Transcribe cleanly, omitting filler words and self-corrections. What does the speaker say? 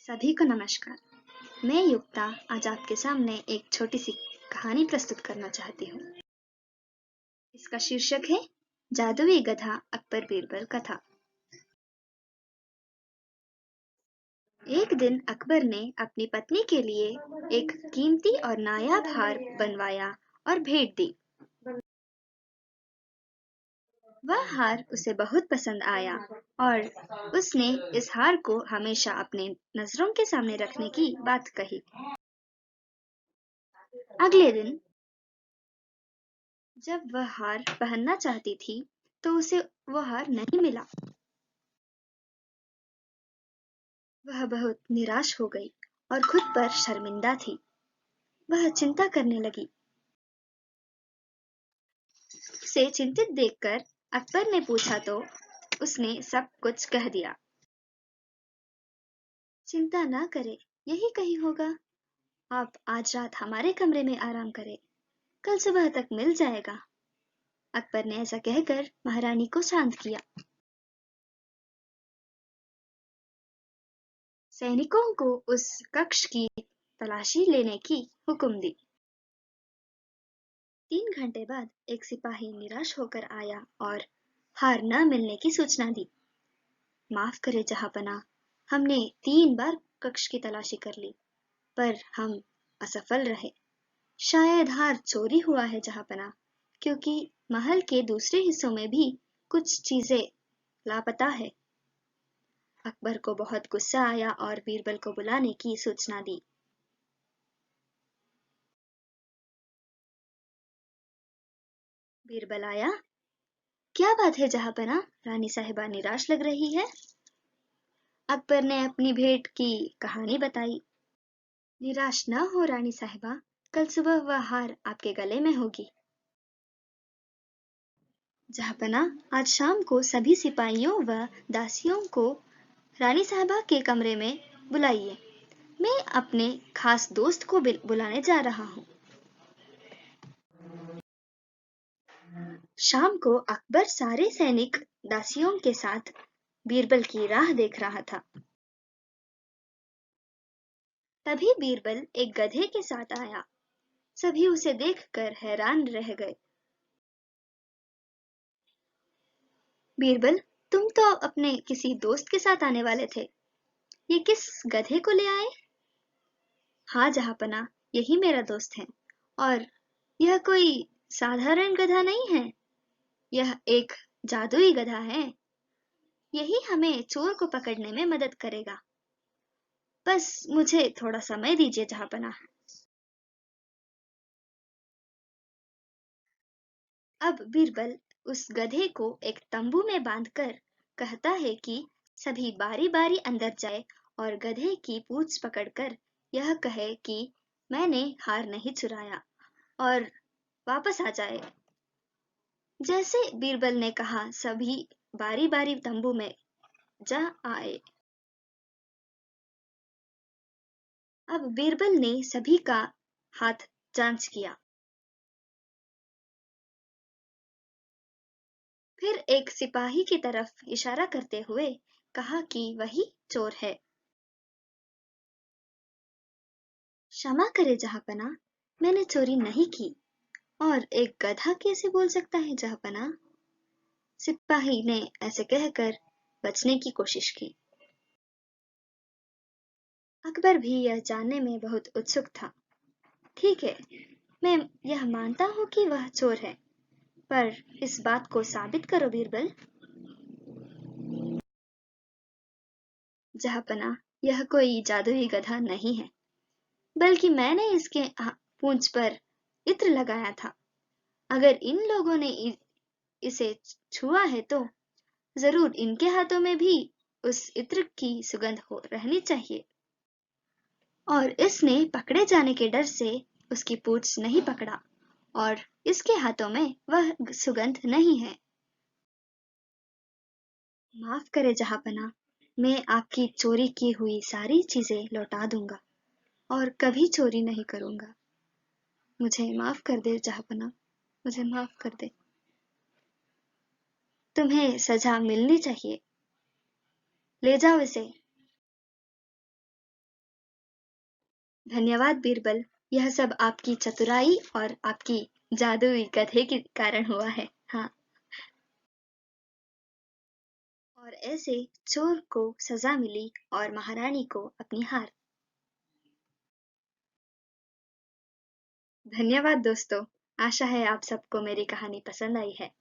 सभी को नमस्कार। मैं युक्ता आज आपके सामने एक छोटी सी कहानी प्रस्तुत करना चाहती हूँ। इसका शीर्षक है जादुई गधा अकबर बीरबल कथा। एक दिन अकबर ने अपनी पत्नी के लिए एक कीमती और नायाब हार बनवाया और भेंट दी। वह हार उसे बहुत पसंद आया और उसने इस हार को हमेशा अपने नजरों के सामने रखने की बात कही। अगले दिन जब वह हार पहनना चाहती थी तो उसे वह हार नहीं मिला। वह बहुत निराश हो गई और खुद पर शर्मिंदा थी। वह चिंता करने लगी। उसे चिंतित देखकर अकबर ने पूछा तो उसने सब कुछ कह दिया। चिंता ना करे, यही कहीं होगा। आप आज रात हमारे कमरे में आराम करें, कल सुबह तक मिल जाएगा। अकबर ने ऐसा कहकर महारानी को शांत किया। सैनिकों को उस कक्ष की तलाशी लेने की हुक्म दी। 3 घंटे बाद एक सिपाही निराश होकर आया और हार न मिलने की सूचना दी। माफ करे जहांपना, हमने 3 बार कक्ष की तलाशी कर ली, पर हम असफल रहे। शायद हार चोरी हुआ है जहांपना, क्योंकि महल के दूसरे हिस्सों में भी कुछ चीजें लापता है। अकबर को बहुत गुस्सा आया और बीरबल को बुलाने की सूचना दी। बीरबल आया। क्या बात है जहांपना, रानी साहिबा निराश लग रही है। अकबर ने अपनी भेंट की कहानी बताई। निराश न हो रानी साहिबा, कल सुबह वह हार आपके गले में होगी। जहांपना, आज शाम को सभी सिपाहियों व दासियों को रानी साहिबा के कमरे में बुलाइए। मैं अपने खास दोस्त को बुलाने जा रहा हूँ। शाम को अकबर सारे सैनिक दासियों के साथ बीरबल की राह देख रहा था। तभी बीरबल एक गधे के साथ आया। सभी उसे देखकर हैरान रह गए। बीरबल, तुम तो अपने किसी दोस्त के साथ आने वाले थे, ये किस गधे को ले आए। हाँ जहांपना, यही मेरा दोस्त है और यह कोई साधारण गधा नहीं है, यह एक जादुई गधा है। यही हमें चोर को पकड़ने में मदद करेगा। बस मुझे थोड़ा समय दीजिए जहांपना। अब बीरबल उस गधे को एक तंबू में बांधकर कहता है कि सभी बारी बारी अंदर जाए और गधे की पूंछ पकड़कर यह कहे कि मैंने हार नहीं चुराया और वापस आ जाए। जैसे बीरबल ने कहा, सभी बारी बारी तंबू में जा आए। अब बीरबल ने सभी का हाथ जांच किया। फिर एक सिपाही की तरफ इशारा करते हुए कहा कि वही चोर है। क्षमा करे जहांपना, मैंने चोरी नहीं की। और एक गधा कैसे बोल सकता है जहांपना। सिपाही ने ऐसे कहकर बचने की कोशिश की। अकबर भी यह जानने में बहुत उत्सुक था। ठीक है, मैं यह मानता हूँ कि वह चोर है, पर इस बात को साबित करो बीरबल। जहांपना, यह कोई जादुई गधा नहीं है, बल्कि मैंने इसके पूंछ पर इत्र लगाया था। अगर इन लोगों ने इसे छुआ है तो जरूर इनके हाथों में भी उस इत्र की सुगंध हो रहनी चाहिए, और इसने पकड़े जाने के डर से उसकी पूंछ नहीं पकड़ा और इसके हाथों में वह सुगंध नहीं है। माफ करे जहांपना, मैं आपकी चोरी की हुई सारी चीजें लौटा दूंगा और कभी चोरी नहीं करूंगा। मुझे माफ कर दे जहांपना, मुझे माफ कर दे। तुम्हें सजा मिलनी चाहिए, ले जाओ इसे। धन्यवाद बीरबल, यह सब आपकी चतुराई और आपकी जादुई गधे के कारण हुआ है। हाँ। और ऐसे चोर को सजा मिली और महारानी को अपनी हार। धन्यवाद दोस्तों, आशा है आप सबको मेरी कहानी पसंद आई है।